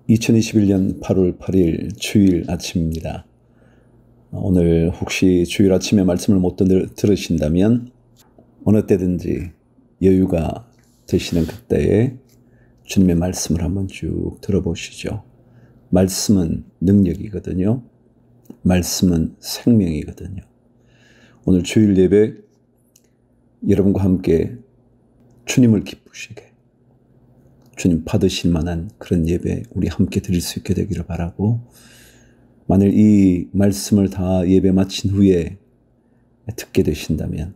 2021년 8월 8일 주일 아침입니다. 오늘 혹시 주일 아침에 말씀을 못 들으신다면 어느 때든지 여유가 되시는 그때에 주님의 말씀을 한번 쭉 들어보시죠. 말씀은 능력이거든요. 말씀은 생명이거든요. 오늘 주일 예배 여러분과 함께 주님을 기쁘시게 주님 받으실 만한 그런 예배 우리 함께 드릴 수 있게 되기를 바라고, 만일 이 말씀을 다 예배 마친 후에 듣게 되신다면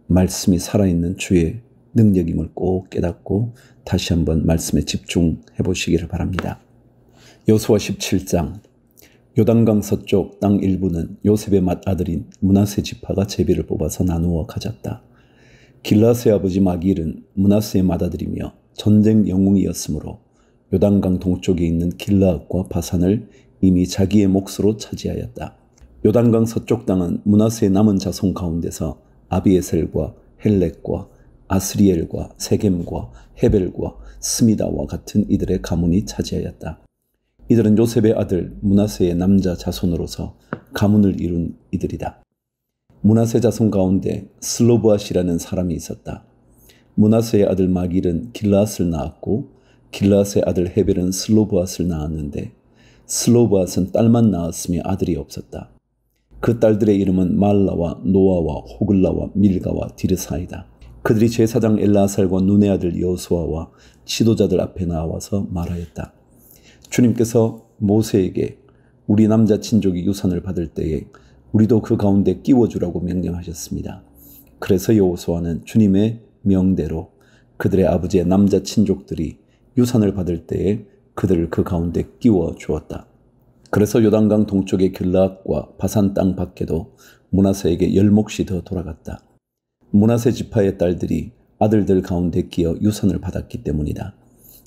말씀이 살아있는 주의 능력임을 꼭 깨닫고 다시 한번 말씀에 집중해 보시기를 바랍니다. 여호수아 17장. 요단강 서쪽 땅 일부는 요셉의 맏아들인 므낫세 지파가 제비를 뽑아서 나누어 가졌다. 길라스의 아버지 마길은 므낫세의 맏아들이며 전쟁 영웅이었으므로 요단강 동쪽에 있는 길라앗과 바산을 이미 자기의 몫으로 차지하였다. 요단강 서쪽 땅은 므낫세의 남은 자손 가운데서 아비에셀과 헬렉과 아스리엘과 세겜과 헤벨과 스미다와 같은 이들의 가문이 차지하였다. 이들은 요셉의 아들 므낫세의 남자 자손으로서 가문을 이룬 이들이다. 므낫세 자손 가운데 슬로브앗이라는 사람이 있었다. 므낫세의 아들 마길은 길라앗을 낳았고 길라앗의 아들 헤벨은 슬로브앗을 낳았는데 슬로브앗은 딸만 낳았으며 아들이 없었다. 그 딸들의 이름은 말라와 노아와 호글라와 밀가와 디르사이다. 그들이 제사장 엘라살과 눈의 아들 여호수아와 지도자들 앞에 나와서 말하였다. 주님께서 모세에게 우리 남자 친족이 유산을 받을 때에 우리도 그 가운데 끼워주라고 명령하셨습니다. 그래서 여호수아는 주님의 명대로 그들의 아버지의 남자 친족들이 유산을 받을 때에 그들을 그 가운데 끼워 주었다. 그래서 요단강 동쪽의 길라앗과 바산 땅 밖에도 므낫세에게 10몫이 더 돌아갔다. 므낫세 지파의 딸들이 아들들 가운데 끼어 유산을 받았기 때문이다.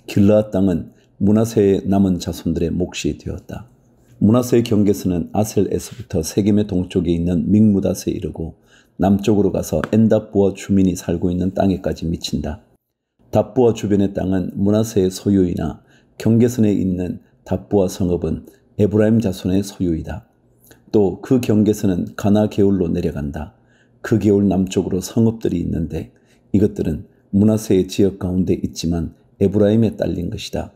길라앗 땅은 므낫세의 남은 자손들의 몫이 되었다. 므낫세의 경계선은 아셀에서부터 세겜의 동쪽에 있는 믹무닷에 이르고 남쪽으로 가서 엔답부와 주민이 살고 있는 땅에까지 미친다. 답부와 주변의 땅은 므낫세의 소유이나 경계선에 있는 답부와 성읍은 에브라임 자손의 소유이다. 또 그 경계선은 가나 게울로 내려간다. 그 게울 남쪽으로 성읍들이 있는데 이것들은 므낫세의 지역 가운데 있지만 에브라임에 딸린 것이다.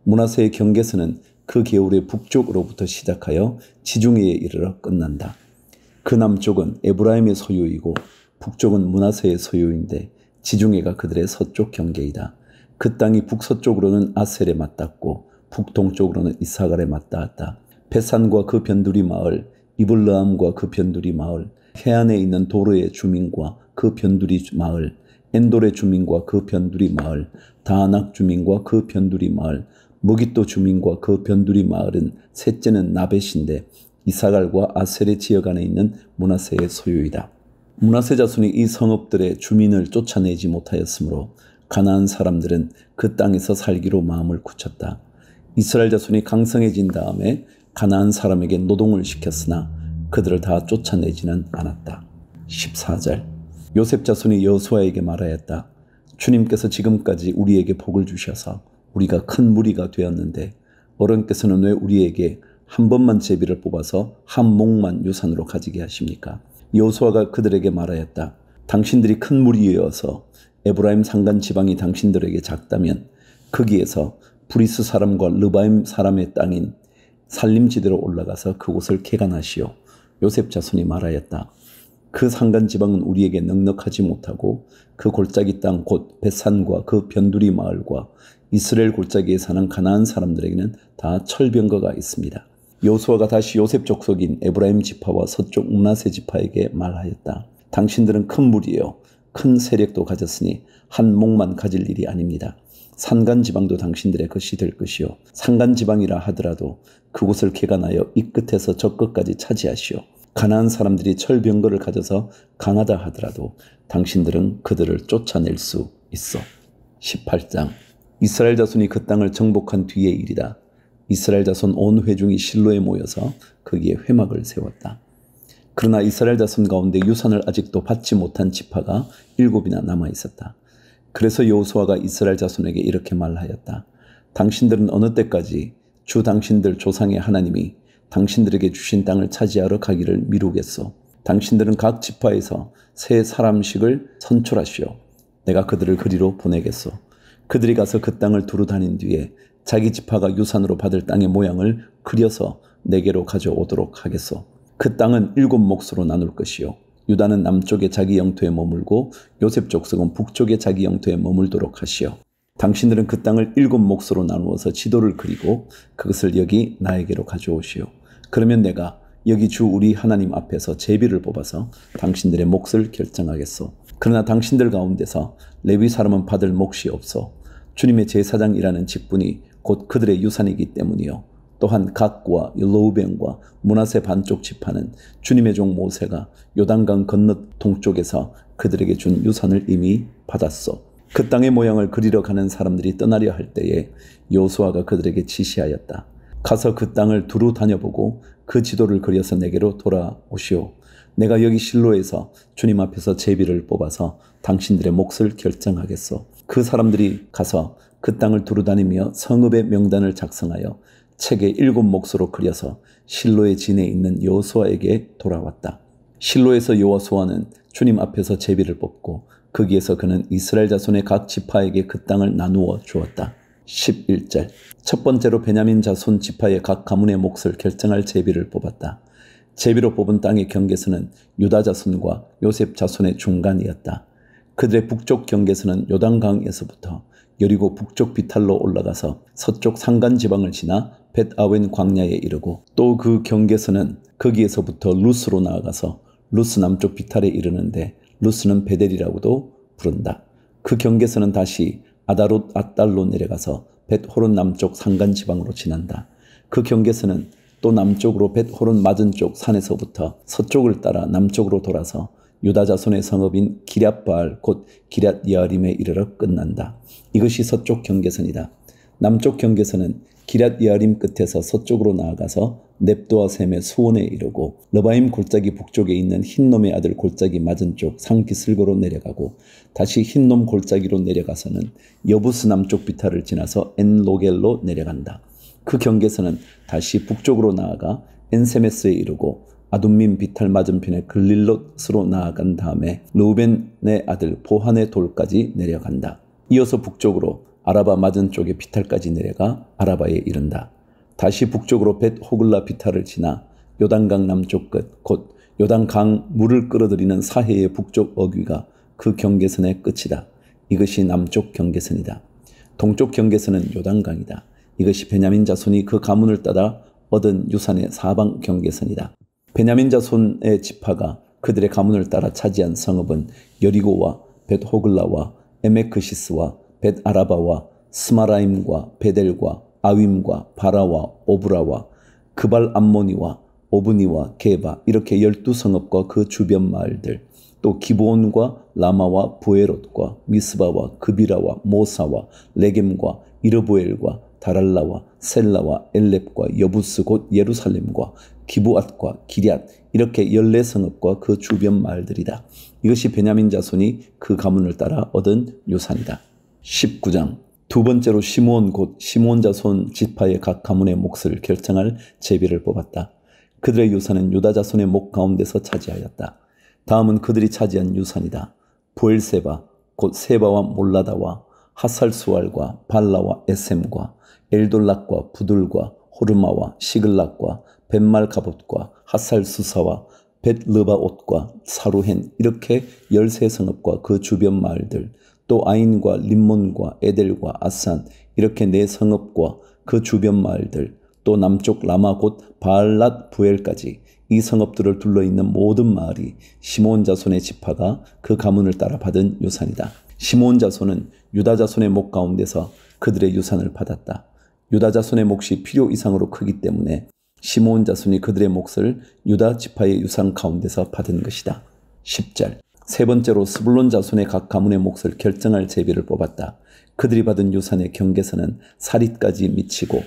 므낫세의 경계선은 그 게울의 북쪽으로부터 시작하여 지중해에 이르러 끝난다. 그 남쪽은 에브라임의 소유이고 북쪽은 므낫세의 소유인데 지중해가 그들의 서쪽 경계이다. 그 땅이 북서쪽으로는 아셀에 맞닿고 북동쪽으로는 이사갈에 맞닿았다. 베산과 그 변두리 마을, 이블르함과 그 변두리 마을, 해안에 있는 도르의 주민과 그 변두리 마을, 엔돌의 주민과 그 변두리 마을, 다낙 주민과 그 변두리 마을, 무깃도 주민과 그 변두리 마을은 셋째는 나벳인데 이사갈과 아셀의 지역 안에 있는 므낫세의 소유이다. 므낫세 자손이 이 성읍들의 주민을 쫓아내지 못하였으므로 가나안 사람들은 그 땅에서 살기로 마음을 굳혔다. 이스라엘 자손이 강성해진 다음에 가나안 사람에게 노동을 시켰으나 그들을 다 쫓아내지는 않았다. 14절. 요셉 자손이 여호수아에게 말하였다. 주님께서 지금까지 우리에게 복을 주셔서 우리가 큰 무리가 되었는데 어른께서는 왜 우리에게 한 번만 제비를 뽑아서 한 몫만 유산으로 가지게 하십니까? 여호수아가 그들에게 말하였다. 당신들이 큰 무리여서 에브라임 산간 지방이 당신들에게 작다면 거기에서 브리스 사람과 르바임 사람의 땅인 살림지대로 올라가서 그곳을 개간하시오. 요셉 자손이 말하였다. 그 산간 지방은 우리에게 넉넉하지 못하고 그 골짜기 땅 곧 벳산과 그 변두리 마을과 이스라엘 골짜기에 사는 가나안 사람들에게는 다 철병거가 있습니다. 여호수아가 다시 요셉 족속인 에브라임 지파와 서쪽 므낫세 지파에게 말하였다. 당신들은 큰 무리요 큰 세력도 가졌으니 한 몫만 가질 일이 아닙니다. 산간 지방도 당신들의 것이 될 것이요 산간 지방이라 하더라도 그곳을 개간하여 이 끝에서 저 끝까지 차지하시오. 가나안 사람들이 철병거를 가져서 강하다 하더라도 당신들은 그들을 쫓아낼 수 있어. 18장. 이스라엘 자손이 그 땅을 정복한 뒤의 일이다. 이스라엘 자손 온 회중이 실로에 모여서 거기에 회막을 세웠다. 그러나 이스라엘 자손 가운데 유산을 아직도 받지 못한 지파가 7이나 남아 있었다. 그래서 여호수아가 이스라엘 자손에게 이렇게 말하였다. 당신들은 어느 때까지 주 당신들 조상의 하나님이 당신들에게 주신 땅을 차지하러 가기를 미루겠소. 당신들은 각 지파에서 새 사람씩을 선출하시오. 내가 그들을 그리로 보내겠소. 그들이 가서 그 땅을 두루 다닌 뒤에 자기 지파가 유산으로 받을 땅의 모양을 그려서 내게로 가져오도록 하겠소. 그 땅은 7 몫으로 나눌 것이요. 유다는 남쪽에 자기 영토에 머물고 요셉 족속은 북쪽에 자기 영토에 머물도록 하시오. 당신들은 그 땅을 7 몫으로 나누어서 지도를 그리고 그것을 여기 나에게로 가져오시오. 그러면 내가 여기 주 우리 하나님 앞에서 제비를 뽑아서 당신들의 몫을 결정하겠소. 그러나 당신들 가운데서 레위 사람은 받을 몫이 없소. 주님의 제사장이라는 직분이 곧 그들의 유산이기 때문이요. 또한 갓과 르우벤과 므낫세 반쪽 지파는 주님의 종 모세가 요단강 건너 동쪽에서 그들에게 준 유산을 이미 받았소. 그 땅의 모양을 그리러 가는 사람들이 떠나려 할 때에 여호수아가 그들에게 지시하였다. 가서 그 땅을 두루 다녀보고 그 지도를 그려서 내게로 돌아오시오. 내가 여기 실로에서 주님 앞에서 제비를 뽑아서 당신들의 몫을 결정하겠소. 그 사람들이 가서 그 땅을 두루 다니며 성읍의 명단을 작성하여 책에 7 몫으로 그려서 실로의 진에 있는 여호수아에게 돌아왔다. 실로에서 여호수아는 주님 앞에서 제비를 뽑고 거기에서 그는 이스라엘 자손의 각 지파에게 그 땅을 나누어 주었다. 11절. 첫 번째로 베냐민 자손 지파의 각 가문의 몫을 결정할 제비를 뽑았다. 제비로 뽑은 땅의 경계선은 유다 자손과 요셉 자손의 중간이었다. 그들의 북쪽 경계선은 요단강에서부터 여리고 북쪽 비탈로 올라가서 서쪽 산간 지방을 지나 벳아웬 광야에 이르고 또 그 경계선은 거기에서부터 루스로 나아가서 루스 남쪽 비탈에 이르는데 루스는 베델이라고도 부른다. 그 경계선은 다시 아다롯 앗달로 내려가서 벳호론 남쪽 산간 지방으로 지난다. 그 경계선은 또 남쪽으로 벳호론 맞은쪽 산에서부터 서쪽을 따라 남쪽으로 돌아서 유다 자손의 성읍인 기럇바알 곧 기럇 여아림에 이르러 끝난다. 이것이 서쪽 경계선이다. 남쪽 경계선은 기럇 여아림 끝에서 서쪽으로 나아가서 넵도아 셈의 수원에 이르고 러바임 골짜기 북쪽에 있는 흰놈의 아들 골짜기 맞은쪽 상기슬고로 내려가고 다시 흰놈 골짜기로 내려가서는 여부스 남쪽 비탈을 지나서 엔로겔로 내려간다. 그 경계선은 다시 북쪽으로 나아가 엔세메스에 이르고 아둠민 비탈 맞은편의 글릴롯으로 나아간 다음에 르우벤의 아들 보한의 돌까지 내려간다. 이어서 북쪽으로 아라바 맞은쪽의 비탈까지 내려가 아라바에 이른다. 다시 북쪽으로 벳 호글라 비탈을 지나 요단강 남쪽 끝, 곧 요단강 물을 끌어들이는 사해의 북쪽 어귀가 그 경계선의 끝이다. 이것이 남쪽 경계선이다. 동쪽 경계선은 요단강이다. 이것이 베냐민 자손이 그 가문을 따라 얻은 유산의 사방 경계선이다. 베냐민 자손의 지파가 그들의 가문을 따라 차지한 성읍은 여리고와 벳 호글라와 에메크시스와 벳 아라바와 스마라임과 베델과 아윈과 바라와 오브라와 그발 암모니와 오브니와 게바 이렇게 12성읍과 그 주변 마을들 또 기브온과 라마와 부에롯과 미스바와 그비라와 모사와 레겜과 이르보엘과 다랄라와 셀라와 엘렙과 여부스 곧 예루살렘과 기브앗과 기럇 이렇게 14성읍과 그 주변 마을들이다. 이것이 베냐민 자손이 그 가문을 따라 얻은 유산이다. 19장. 두 번째로 시므온 곧 시므온 자손 지파의 각 가문의 몫을 결정할 제비를 뽑았다. 그들의 유산은 유다 자손의 목 가운데서 차지하였다. 다음은 그들이 차지한 유산이다. 보엘세바 곧 세바와 몰라다와 하살수알과 발라와 에셈과 엘돌락과 부들과 호르마와 시글락과 벳말가봇과 하살수사와 벳르바옷과 사루헨 이렇게 13성읍과 그 주변 마을들 또 아인과 림몬과 에델과 아산 이렇게 4성읍과 그 주변 마을들 또 남쪽 라마 곧 바알랏 부엘까지 이 성읍들을 둘러있는 모든 마을이 시므온 자손의 지파가 그 가문을 따라 받은 유산이다. 시므온 자손은 유다 자손의 목 가운데서 그들의 유산을 받았다. 유다 자손의 몫이 필요 이상으로 크기 때문에 시므온 자손이 그들의 몫을 유다 지파의 유산 가운데서 받은 것이다. 10절. 세 번째로 스불론 자손의 각 가문의 몫을 결정할 제비를 뽑았다. 그들이 받은 유산의 경계선은 사릿까지 미치고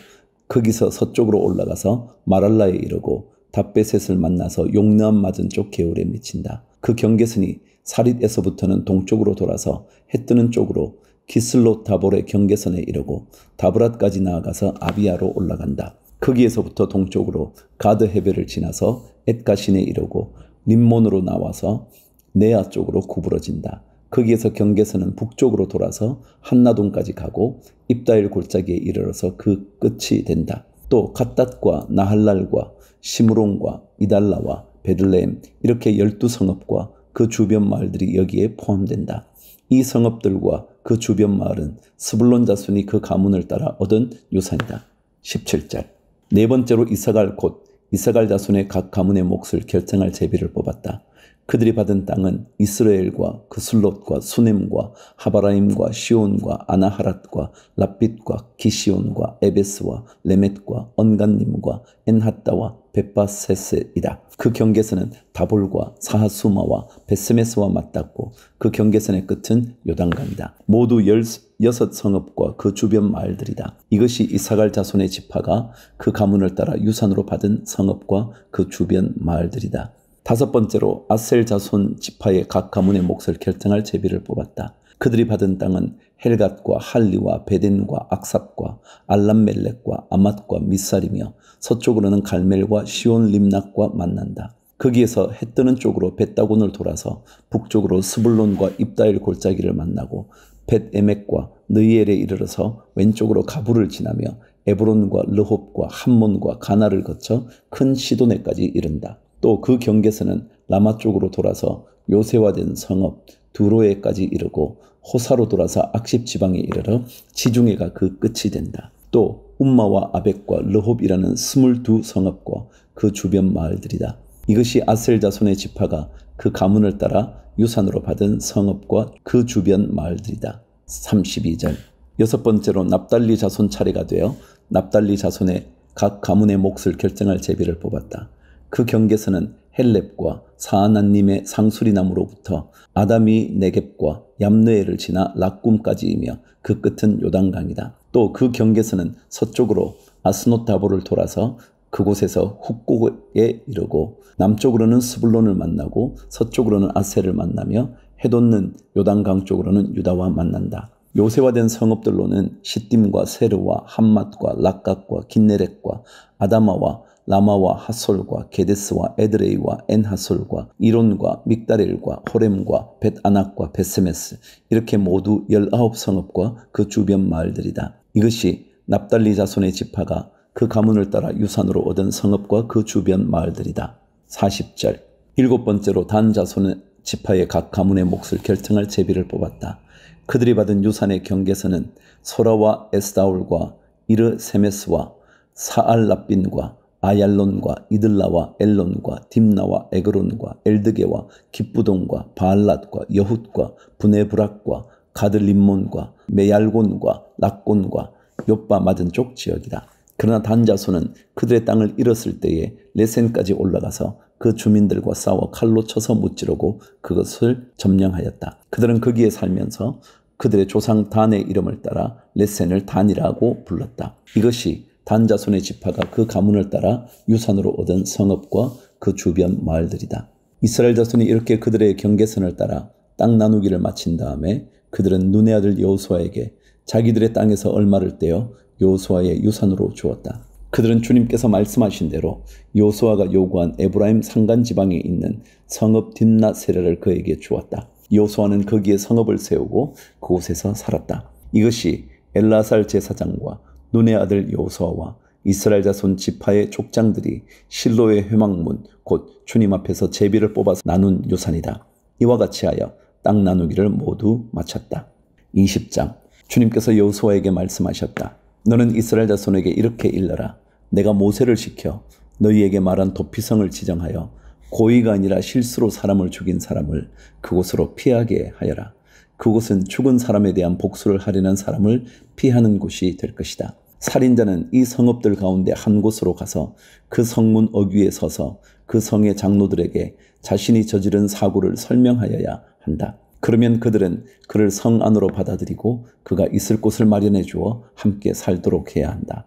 거기서 서쪽으로 올라가서 마랄라에 이르고 답베셋을 만나서 용르암 맞은쪽 개울에 미친다. 그 경계선이 사릿에서부터는 동쪽으로 돌아서 해 뜨는 쪽으로 기슬롯 다볼의 경계선에 이르고 다브랏까지 나아가서 아비야로 올라간다. 거기에서부터 동쪽으로 가드 해변을 지나서 엣가신에 이르고 림몬으로 나와서 네아 쪽으로 구부러진다. 거기에서 경계선은 북쪽으로 돌아서 한나동까지 가고 입다일 골짜기에 이르러서 그 끝이 된다. 또 갓닷과 나할랄과 시므론과 이달라와 베들레헴 이렇게 12성읍과 그 주변 마을들이 여기에 포함된다. 이 성읍들과 그 주변 마을은 스불론 자손이 그 가문을 따라 얻은 유산이다. 17절. 네 번째로 이사갈 곧 이사갈 자손의 각 가문의 몫을 결정할 제비를 뽑았다. 그들이 받은 땅은 이스라엘과 그슬롯과 수넴과 하바라임과 시온과 아나하랏과 랍빗과 기시온과 에베스와 레멧과 언간님과 엔핫다와 벳바세스이다. 그 경계선은 다볼과 사하수마와 베스메스와 맞닿고 그 경계선의 끝은 요단강이다. 모두 16성읍과 그 주변 마을들이다. 이것이 이사갈 자손의 지파가 그 가문을 따라 유산으로 받은 성읍과 그 주변 마을들이다. 다섯 번째로 아셀 자손 지파의 각 가문의 몫을 결정할 제비를 뽑았다. 그들이 받은 땅은 헬갓과 할리와 베덴과 악삽과 알람멜렉과 아맛과 미살이며 서쪽으로는 갈멜과 시온 림낙과 만난다. 거기에서 해 뜨는 쪽으로 벳다곤을 돌아서 북쪽으로 스불론과 입다일 골짜기를 만나고 벳에멕과 느이엘에 이르러서 왼쪽으로 가부를 지나며 에브론과 르홉과 함몬과 가나를 거쳐 큰 시도네까지 이른다. 또 그 경계선은 라마 쪽으로 돌아서 요새화된 성읍 두로에까지 이르고 호사로 돌아서 악십 지방에 이르러 지중해가 그 끝이 된다. 또 움마와 아벡과 르홉이라는 22성읍과 그 주변 마을들이다. 이것이 아셀 자손의 지파가 그 가문을 따라 유산으로 받은 성읍과 그 주변 마을들이다. 32절. 여섯 번째로 납달리 자손 차례가 되어 납달리 자손의 각 가문의 몫을 결정할 제비를 뽑았다. 그 경계선은 헬렙과 사아난님의 상수리나무로부터 아다미 네겝과 얌느에를 지나 락꿈까지이며 그 끝은 요단강이다. 또 그 경계선은 서쪽으로 아스노타보를 돌아서 그곳에서 훅곡에 이르고 남쪽으로는 스불론을 만나고 서쪽으로는 아셀을 만나며 해돋는 요단강 쪽으로는 유다와 만난다. 요새화된 성읍들로는 시딤과 세르와 함맛과 락각과 긴네렛과 아다마와 라마와 하솔과 게데스와 에드레이와 엔하솔과 이론과 믹다렐과 호렘과 벳아낙과 베스메스 이렇게 모두 19성읍과 그 주변 마을들이다. 이것이 납달리 자손의 지파가 그 가문을 따라 유산으로 얻은 성읍과 그 주변 마을들이다. 40절. 일곱 번째로 단 자손의 지파의 각 가문의 몫을 결정할 제비를 뽑았다. 그들이 받은 유산의 경계선은 소라와 에스다올과 이르세메스와 사알라빈과 아얄론과 이들라와 엘론과 딥나와 에그론과 엘드게와 깁부동과 바알랏과 여훗과 브네브락과 가들림몬과 메얄곤과 락곤과 욥바 맞은 쪽 지역이다. 그러나 단 자손은 그들의 땅을 잃었을 때에 레센까지 올라가서 그 주민들과 싸워 칼로 쳐서 무찌르고 그것을 점령하였다. 그들은 거기에 살면서 그들의 조상 단의 이름을 따라 레센을 단이라고 불렀다. 이것이 단 자손의 지파가 그 가문을 따라 유산으로 얻은 성읍과 그 주변 마을들이다. 이스라엘 자손이 이렇게 그들의 경계선을 따라 땅 나누기를 마친 다음에 그들은 눈의 아들 여호수아에게 자기들의 땅에서 얼마를 떼어 여호수아의 유산으로 주었다. 그들은 주님께서 말씀하신 대로 여호수아가 요구한 에브라임 산간 지방에 있는 성읍 딥나세라를 그에게 주었다. 여호수아는 거기에 성읍을 세우고 그곳에서 살았다. 이것이 엘라살 제사장과 눈의 아들 여호수아와 이스라엘 자손 지파의 족장들이 실로의 회막문 곧 주님 앞에서 제비를 뽑아서 나눈 유산이다. 이와 같이 하여 땅 나누기를 모두 마쳤다. 20장. 주님께서 여호수아에게 말씀하셨다. 너는 이스라엘 자손에게 이렇게 일러라. 내가 모세를 시켜 너희에게 말한 도피성을 지정하여 고의가 아니라 실수로 사람을 죽인 사람을 그곳으로 피하게 하여라. 그곳은 죽은 사람에 대한 복수를 하려는 사람을 피하는 곳이 될 것이다. 살인자는 이 성읍들 가운데 한 곳으로 가서 그 성문 어귀에 서서 그 성의 장로들에게 자신이 저지른 사고를 설명하여야 한다. 그러면 그들은 그를 성 안으로 받아들이고 그가 있을 곳을 마련해 주어 함께 살도록 해야 한다.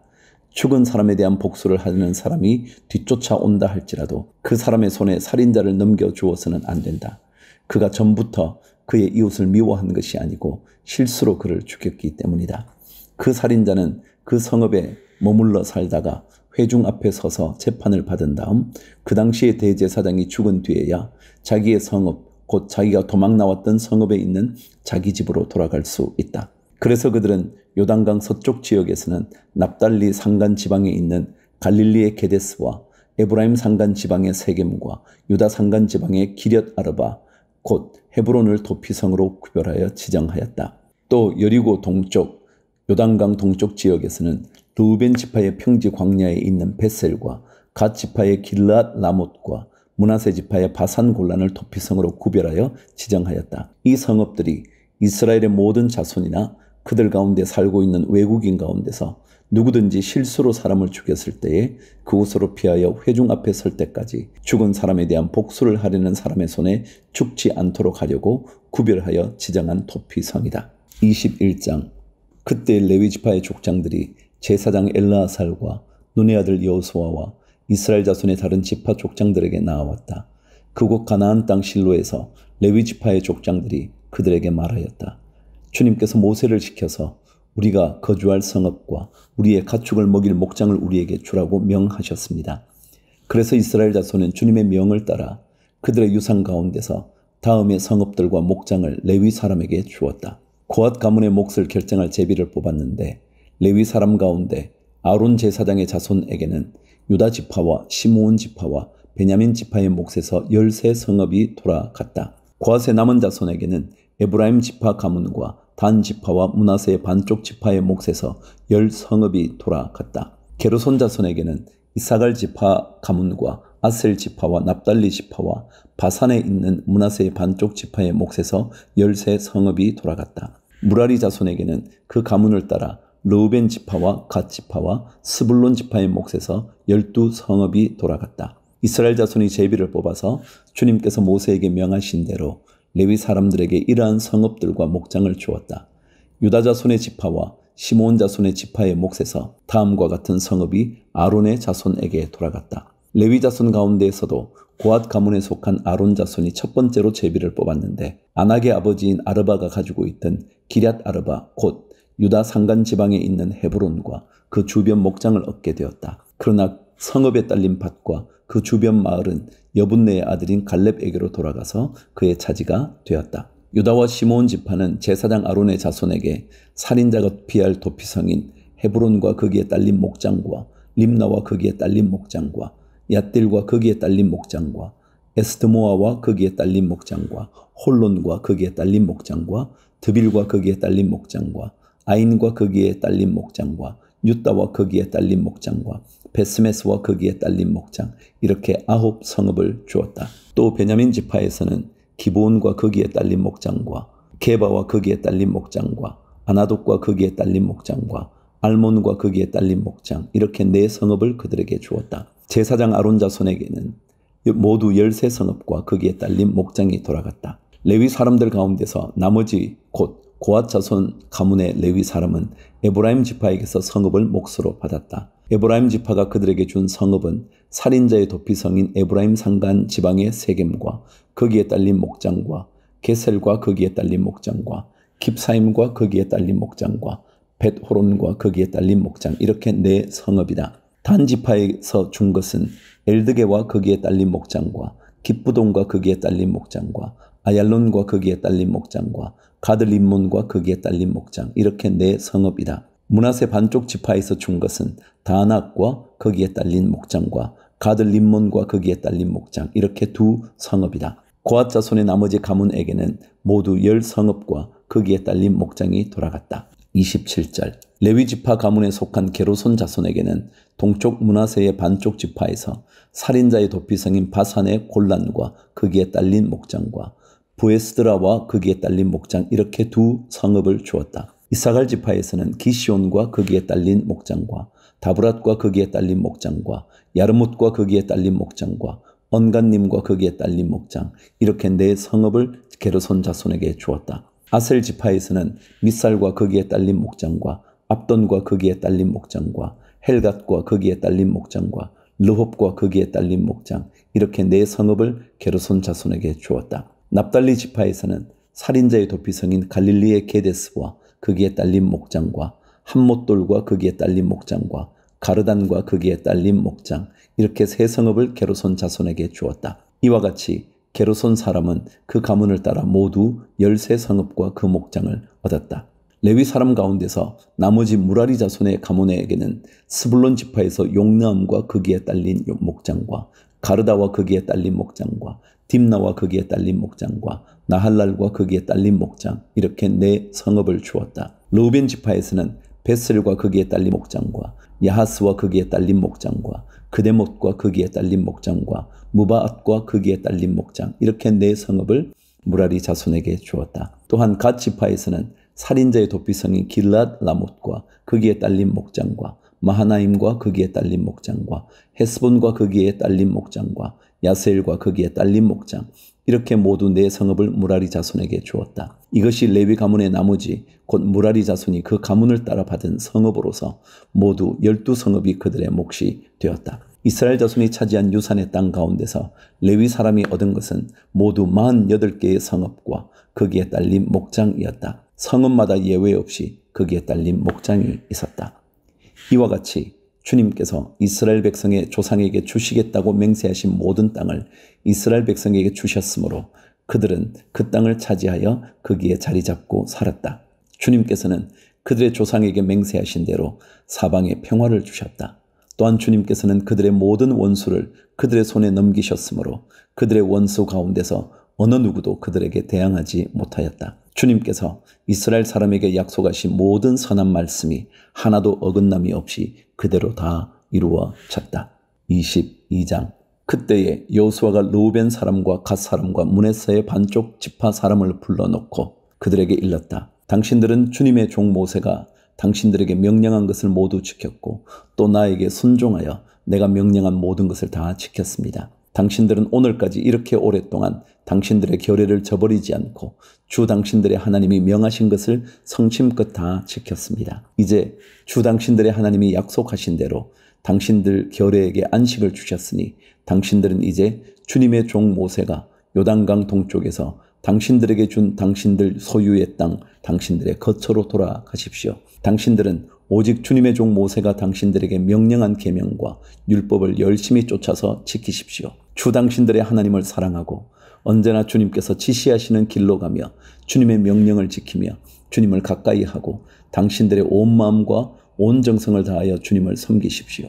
죽은 사람에 대한 복수를 하려는 사람이 뒤쫓아온다 할지라도 그 사람의 손에 살인자를 넘겨주어서는 안 된다. 그가 전부터 그의 이웃을 미워한 것이 아니고 실수로 그를 죽였기 때문이다. 그 살인자는 그 성읍에 머물러 살다가 회중 앞에 서서 재판을 받은 다음 그 당시에 대제사장이 죽은 뒤에야 자기의 성읍, 곧 자기가 도망 나왔던 성읍에 있는 자기 집으로 돌아갈 수 있다. 그래서 그들은 요단강 서쪽 지역에서는 납달리 산간 지방에 있는 갈릴리의 게데스와 에브라임 산간 지방의 세겜과 유다 산간 지방의 기럇 아르바 곧 헤브론을 도피성으로 구별하여 지정하였다. 또 여리고 동쪽 요단강 동쪽 지역에서는 르우벤 지파의 평지 광야에 있는 베셀과 갓 지파의 길르앗 라못과 므낫세 지파의 바산 골란을 도피성으로 구별하여 지정하였다. 이 성읍들이 이스라엘의 모든 자손이나 그들 가운데 살고 있는 외국인 가운데서 누구든지 실수로 사람을 죽였을 때에 그곳으로 피하여 회중 앞에 설 때까지 죽은 사람에 대한 복수를 하려는 사람의 손에 죽지 않도록 하려고 구별하여 지정한 도피성이다. 21장. 그때 레위지파의 족장들이 제사장 엘르아살과 눈의 아들 여호수아와 이스라엘 자손의 다른 지파 족장들에게 나아왔다. 그곳 가나안 땅 실로에서 레위지파의 족장들이 그들에게 말하였다. 주님께서 모세를 시켜서 우리가 거주할 성읍과 우리의 가축을 먹일 목장을 우리에게 주라고 명하셨습니다. 그래서 이스라엘 자손은 주님의 명을 따라 그들의 유산 가운데서 다음의 성읍들과 목장을 레위 사람에게 주었다. 고앗 가문의 몫을 결정할 제비를 뽑았는데 레위 사람 가운데 아론 제사장의 자손에게는 유다 지파와 시므온 지파와 베냐민 지파의 몫에서 13성읍이 돌아갔다. 고앗의 남은 자손에게는 에브라임 지파 가문과 단 지파와 므낫세의 반쪽 지파의 몫에서 10성읍이 돌아갔다. 게르손 자손에게는 이사갈 지파 가문과 아셀 지파와 납달리 지파와 바산에 있는 므낫세의 반쪽 지파의 몫에서 13성읍이 돌아갔다. 무라리 자손에게는 그 가문을 따라 르우벤 지파와 갓 지파와 스불론 지파의 몫에서 12성읍이 돌아갔다. 이스라엘 자손이 제비를 뽑아서 주님께서 모세에게 명하신 대로 레위 사람들에게 이러한 성읍들과 목장을 주었다. 유다 자손의 지파와 시므온 자손의 지파의 몫에서 다음과 같은 성읍이 아론의 자손에게 돌아갔다. 레위 자손 가운데에서도 고앗 가문에 속한 아론 자손이 첫 번째로 제비를 뽑았는데 아낙의 아버지인 아르바가 가지고 있던 기럇 아르바 곧 유다 산간 지방에 있는 헤브론과 그 주변 목장을 얻게 되었다. 그러나 성읍에 딸린 밭과 그 주변 마을은 여분네의 아들인 갈렙에게로 돌아가서 그의 차지가 되었다. 유다와 시므온 지파는 제사장 아론의 자손에게 살인자가 피할 도피성인 헤브론과 거기에 딸린 목장과 림나와 거기에 딸린 목장과 얏딜과 거기에 딸린 목장과 에스드모아와 거기에 딸린 목장과 홀론과 거기에 딸린 목장과 드빌과 거기에 딸린 목장과 아인과 거기에 딸린 목장과 유다와 거기에 딸린 목장과 베스메스와 거기에 딸린 목장 이렇게 9성읍을 주었다. 또 베냐민 지파에서는 기브온과 거기에 딸린 목장과 게바와 거기에 딸린 목장과 아나돗과 거기에 딸린 목장과 알몬과 거기에 딸린 목장 이렇게 4성읍을 그들에게 주었다. 제사장 아론 자손에게는 모두 13성읍과 거기에 딸린 목장이 돌아갔다. 레위 사람들 가운데서 나머지 곧 고앗 자손 가문의 레위 사람은 에브라임 지파에게서 성읍을 몫으로 받았다. 에브라임 지파가 그들에게 준 성읍은 살인자의 도피성인 에브라임 산간 지방의 세겜과 거기에 딸린 목장과 게셀과 거기에 딸린 목장과 깁사임과 거기에 딸린 목장과 벳호론과 거기에 딸린 목장 이렇게 4성읍이다. 단 지파에서 준 것은 엘드게와 거기에 딸린 목장과 깁부돈과 거기에 딸린 목장과 아얄론과 거기에 딸린 목장과 가드림몬과 거기에 딸린 목장 이렇게 4성읍이다. 므낫세 반쪽 지파에서 준 것은 다낙과 거기에 딸린 목장과 가드림몬과 거기에 딸린 목장 이렇게 2성읍이다. 고앗 자손의 나머지 가문에게는 모두 10성읍과 거기에 딸린 목장이 돌아갔다. 27절. 레위 지파 가문에 속한 게르손 자손에게는 동쪽 므낫세의 반쪽 지파에서 살인자의 도피성인 바산의 골란과 거기에 딸린 목장과 부에스드라와 거기에 딸린 목장 이렇게 2성읍을 주었다. 이사갈 지파에서는 기시온과 거기에 딸린 목장과 다브랏과 거기에 딸린 목장과 야르뭇과 거기에 딸린 목장과 언간님과 거기에 딸린 목장 이렇게 4성읍을 게르손 자손에게 주었다. 아셀 지파에서는 미살과 거기에 딸린 목장과 압돈과 거기에 딸린 목장과 헬갓과 거기에 딸린 목장과 르홉과 거기에 딸린 목장 이렇게 4성읍을 게르손 자손에게 주었다. 납달리 지파에서는 살인자의 도피성인 갈릴리의 게데스와 거기에 딸린 목장과 함못돌과 거기에 딸린 목장과 가르단과 거기에 딸린 목장, 이렇게 세 성읍을 게르손 자손에게 주었다. 이와 같이 게르손 사람은 그 가문을 따라 모두 13성읍과 그 목장을 얻었다. 레위 사람 가운데서 나머지 무라리 자손의 가문에게는 스불론 지파에서 용느함과 거기에 딸린 목장과 가르다와 거기에 딸린 목장과 딥나와 거기에 딸린 목장과 나할랄과 거기에 딸린 목장, 이렇게 4성읍을 주었다. 르우벤 지파에서는 베셀과 거기에 딸린 목장과 야하스와 거기에 딸린 목장과 그데못과 거기에 딸린 목장과 무바앗과 거기에 딸린 목장, 이렇게 4성읍을 무라리 자손에게 주었다. 또한 갓 지파에서는 살인자의 도피성인 길랏 라못과 거기에 딸린 목장과 마하나임과 거기에 딸린 목장과 헤스본과 거기에 딸린 목장과 야셀과 거기에 딸린 목장, 이렇게 모두 4성읍을 무라리 자손에게 주었다. 이것이 레위 가문의 나머지 곧 무라리 자손이 그 가문을 따라 받은 성읍으로서 모두 12성읍이 그들의 몫이 되었다. 이스라엘 자손이 차지한 유산의 땅 가운데서 레위 사람이 얻은 것은 모두 48개의 성읍과 거기에 딸린 목장이었다. 성읍마다 예외 없이 거기에 딸린 목장이 있었다. 이와 같이 주님께서 이스라엘 백성의 조상에게 주시겠다고 맹세하신 모든 땅을 이스라엘 백성에게 주셨으므로 그들은 그 땅을 차지하여 거기에 자리 잡고 살았다. 주님께서는 그들의 조상에게 맹세하신 대로 사방에 평화를 주셨다. 또한 주님께서는 그들의 모든 원수를 그들의 손에 넘기셨으므로 그들의 원수 가운데서 어느 누구도 그들에게 대항하지 못하였다. 주님께서 이스라엘 사람에게 약속하신 모든 선한 말씀이 하나도 어긋남이 없이 그대로 다 이루어졌다. 22장. 그때에 여호수아가 르우벤 사람과 갓 사람과 므낫세의 반쪽 지파 사람을 불러놓고 그들에게 일렀다. 당신들은 주님의 종 모세가 당신들에게 명령한 것을 모두 지켰고 또 나에게 순종하여 내가 명령한 모든 것을 다 지켰습니다. 당신들은 오늘까지 이렇게 오랫동안 당신들의 결례를 저버리지 않고 주 당신들의 하나님이 명하신 것을 성심껏 다 지켰습니다. 이제 주 당신들의 하나님이 약속하신 대로 당신들 결례에게 안식을 주셨으니 당신들은 이제 주님의 종 모세가 요단강 동쪽에서 당신들에게 준 당신들 소유의 땅 당신들의 거처로 돌아가십시오. 당신들은 오직 주님의 종 모세가 당신들에게 명령한 계명과 율법을 열심히 쫓아서 지키십시오. 주 당신들의 하나님을 사랑하고 언제나 주님께서 지시하시는 길로 가며 주님의 명령을 지키며 주님을 가까이 하고 당신들의 온 마음과 온 정성을 다하여 주님을 섬기십시오.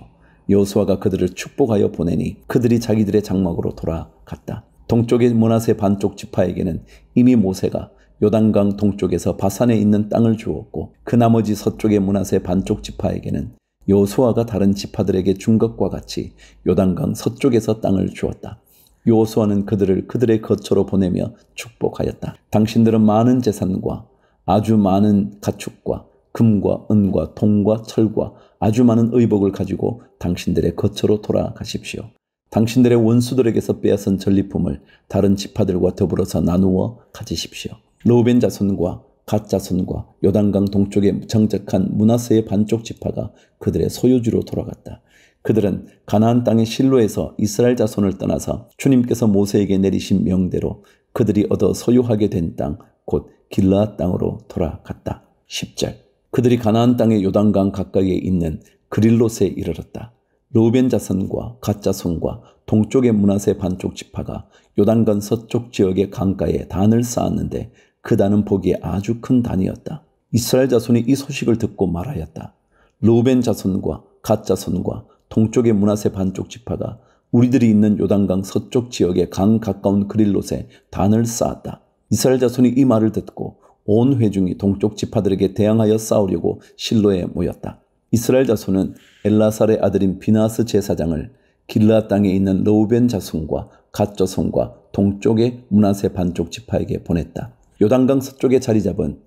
여호수아가 그들을 축복하여 보내니 그들이 자기들의 장막으로 돌아갔다. 동쪽의 므낫세 반쪽 지파에게는 이미 모세가 요단강 동쪽에서 바산에 있는 땅을 주었고 그 나머지 서쪽의 므낫세 반쪽 지파에게는 여호수아가 다른 지파들에게 준 것과 같이 요단강 서쪽에서 땅을 주었다. 여호수아는 그들을 그들의 거처로 보내며 축복하였다. 당신들은 많은 재산과 아주 많은 가축과 금과 은과銅과 철과 아주 많은 의복을 가지고 당신들의 거처로 돌아가십시오. 당신들의 원수들에게서 빼앗은 전리품을 다른 지파들과 더불어서 나누어 가지십시오. 르우벤 자손과 갓 자손과 요단강 동쪽에 정착한 므낫세의 반쪽 지파가 그들의 소유주로 돌아갔다. 그들은 가나안 땅의 실로에서 이스라엘 자손을 떠나서 주님께서 모세에게 내리신 명대로 그들이 얻어 소유하게 된 땅, 곧 길르앗 땅으로 돌아갔다. 10절. 그들이 가나안 땅의 요단강 가까이에 있는 그릴롯에 이르렀다. 르우벤 자손과 갓 자손과 동쪽의 므낫세 반쪽 지파가 요단강 서쪽 지역의 강가에 단을 쌓았는데 그 단은 보기에 아주 큰 단이었다. 이스라엘 자손이 이 소식을 듣고 말하였다. 르우벤 자손과 갓 자손과 동쪽의 므낫세 반쪽 지파가 우리들이 있는 요단강 서쪽 지역의 강 가까운 그릴롯에 단을 쌓았다. 이스라엘 자손이 이 말을 듣고 온 회중이 동쪽 지파들에게 대항하여 싸우려고 실로에 모였다. 이스라엘 자손은 엘라살의 아들인 비나스 제사장을 길르앗 땅에 있는 르우벤 자손과 갓 자손과 동쪽의 므낫세 반쪽 지파에게 보냈다. 요단강 서쪽에 자리 잡은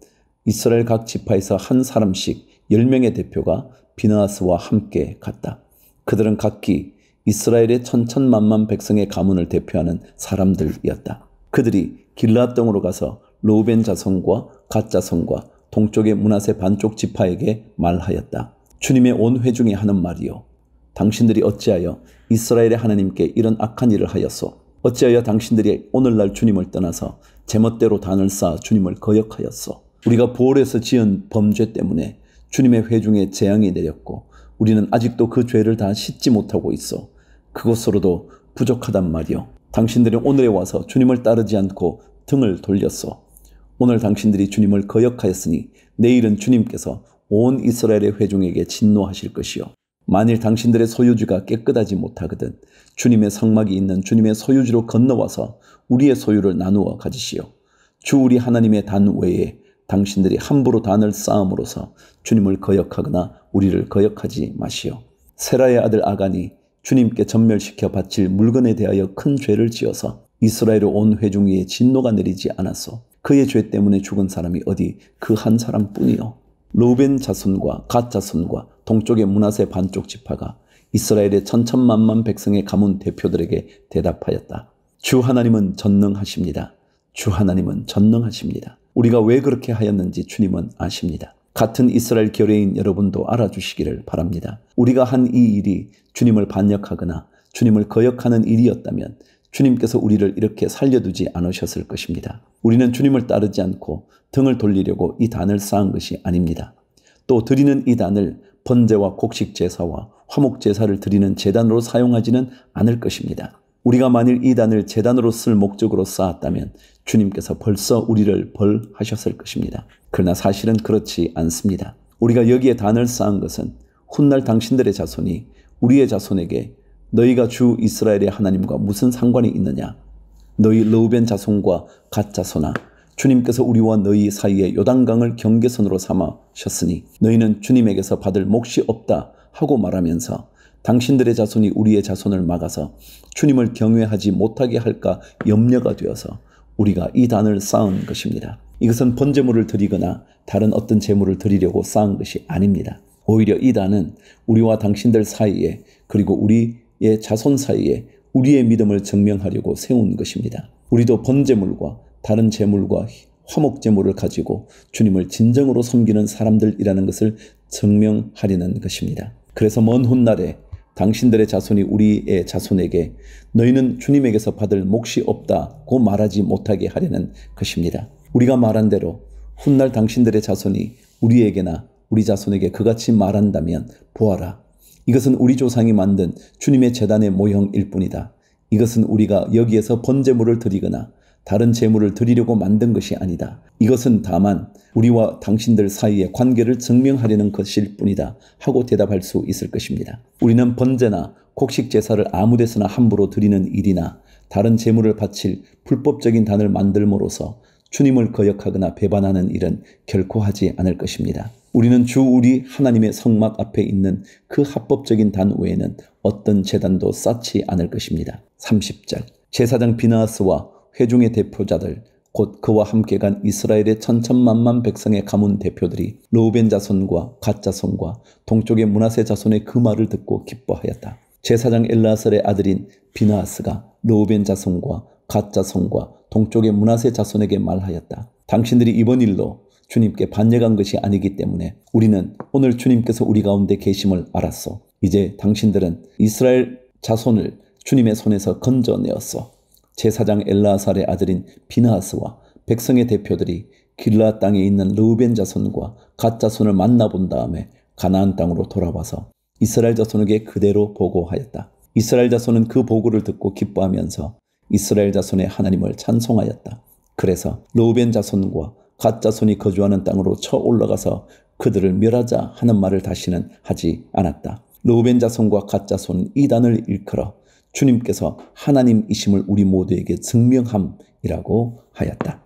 이스라엘 각 지파에서 한 사람씩 10명의 대표가 비나스와 함께 갔다. 그들은 각기 이스라엘의 천천만만 백성의 가문을 대표하는 사람들이었다. 그들이 길르앗 땅으로 가서 르우벤 자손과 갓 자손과 동쪽의 므낫세 반쪽 지파에게 말하였다. 주님의 온 회중이 하는 말이요. 당신들이 어찌하여 이스라엘의 하나님께 이런 악한 일을 하였소? 어찌하여 당신들이 오늘날 주님을 떠나서 제멋대로 단을 쌓아 주님을 거역하였소. 우리가 보홀에서 지은 범죄 때문에 주님의 회중에 재앙이 내렸고 우리는 아직도 그 죄를 다 씻지 못하고 있어. 그것으로도 부족하단 말이오. 당신들이 오늘에 와서 주님을 따르지 않고 등을 돌렸소. 오늘 당신들이 주님을 거역하였으니 내일은 주님께서 온 이스라엘의 회중에게 진노하실 것이요. 만일 당신들의 소유주가 깨끗하지 못하거든 주님의 성막이 있는 주님의 소유주로 건너와서 우리의 소유를 나누어 가지시오. 주 우리 하나님의 단 외에 당신들이 함부로 단을 쌓음으로써 주님을 거역하거나 우리를 거역하지 마시오. 세라의 아들 아간이 주님께 전멸시켜 바칠 물건에 대하여 큰 죄를 지어서 이스라엘의 온 회중 위에 진노가 내리지 않았소. 그의 죄 때문에 죽은 사람이 어디 그 한 사람뿐이요. 르우벤 자손과 갓 자손과 동쪽의 므낫세 반쪽 지파가 이스라엘의 천천만만 백성의 가문 대표들에게 대답하였다. 주 하나님은 전능하십니다. 주 하나님은 전능하십니다. 우리가 왜 그렇게 하였는지 주님은 아십니다. 같은 이스라엘 결례인 여러분도 알아주시기를 바랍니다. 우리가 한 이 일이 주님을 반역하거나 주님을 거역하는 일이었다면 주님께서 우리를 이렇게 살려두지 않으셨을 것입니다. 우리는 주님을 따르지 않고 등을 돌리려고 이 단을 쌓은 것이 아닙니다. 또 드리는 이 단을 번제와 곡식 제사와 화목 제사를 드리는 제단으로 사용하지는 않을 것입니다. 우리가 만일 이 단을 제단으로 쓸 목적으로 쌓았다면 주님께서 벌써 우리를 벌하셨을 것입니다. 그러나 사실은 그렇지 않습니다. 우리가 여기에 단을 쌓은 것은 훗날 당신들의 자손이 우리의 자손에게 너희가 주 이스라엘의 하나님과 무슨 상관이 있느냐? 너희 르우벤 자손과 갓 자손아, 주님께서 우리와 너희 사이에 요단강을 경계선으로 삼으셨으니 너희는 주님에게서 받을 몫이 없다 하고 말하면서 당신들의 자손이 우리의 자손을 막아서 주님을 경외하지 못하게 할까 염려가 되어서 우리가 이 단을 쌓은 것입니다. 이것은 번제물을 드리거나 다른 어떤 제물을 드리려고 쌓은 것이 아닙니다. 오히려 이 단은 우리와 당신들 사이에 그리고 우리의 자손 사이에 우리의 믿음을 증명하려고 세운 것입니다. 우리도 번제물과 다른 제물과 화목 제물을 가지고 주님을 진정으로 섬기는 사람들이라는 것을 증명하려는 것입니다. 그래서 먼 훗날에 당신들의 자손이 우리의 자손에게 너희는 주님에게서 받을 몫이 없다고 말하지 못하게 하려는 것입니다. 우리가 말한 대로 훗날 당신들의 자손이 우리에게나 우리 자손에게 그같이 말한다면 보아라. 이것은 우리 조상이 만든 주님의 제단의 모형일 뿐이다. 이것은 우리가 여기에서 번제물을 드리거나 다른 제물을 드리려고 만든 것이 아니다. 이것은 다만 우리와 당신들 사이의 관계를 증명하려는 것일 뿐이다 하고 대답할 수 있을 것입니다. 우리는 번제나 곡식 제사를 아무 데서나 함부로 드리는 일이나 다른 제물을 바칠 불법적인 단을 만들므로써 주님을 거역하거나 배반하는 일은 결코 하지 않을 것입니다. 우리는 주 우리 하나님의 성막 앞에 있는 그 합법적인 단 외에는 어떤 제단도 쌓지 않을 것입니다. 30절 제사장 비나하스와 회중의 대표자들 곧 그와 함께 간 이스라엘의 천천만만 백성의 가문 대표들이 르우벤 자손과 갓 자손과 동쪽의 므낫세 자손의 그 말을 듣고 기뻐하였다. 제사장 엘르아살의 아들인 비나하스가 르우벤 자손과 갓 자손과 동쪽의 므낫세 자손에게 말하였다. 당신들이 이번 일로 주님께 반역한 것이 아니기 때문에 우리는 오늘 주님께서 우리 가운데 계심을 알았소. 이제 당신들은 이스라엘 자손을 주님의 손에서 건져내었소. 제사장 엘르아살의 아들인 비나하스와 백성의 대표들이 길르앗 땅에 있는 르우벤 자손과 갓 자손을 만나본 다음에 가나안 땅으로 돌아와서 이스라엘 자손에게 그대로 보고하였다. 이스라엘 자손은 그 보고를 듣고 기뻐하면서 이스라엘 자손의 하나님을 찬송하였다. 그래서 르우벤 자손과 갓 자손이 거주하는 땅으로 쳐 올라가서 그들을 멸하자 하는 말을 다시는 하지 않았다. 르우벤 자손과 갓 자손은 이 단을 일컬어 주님께서 하나님이심을 우리 모두에게 증명함이라고 하였다.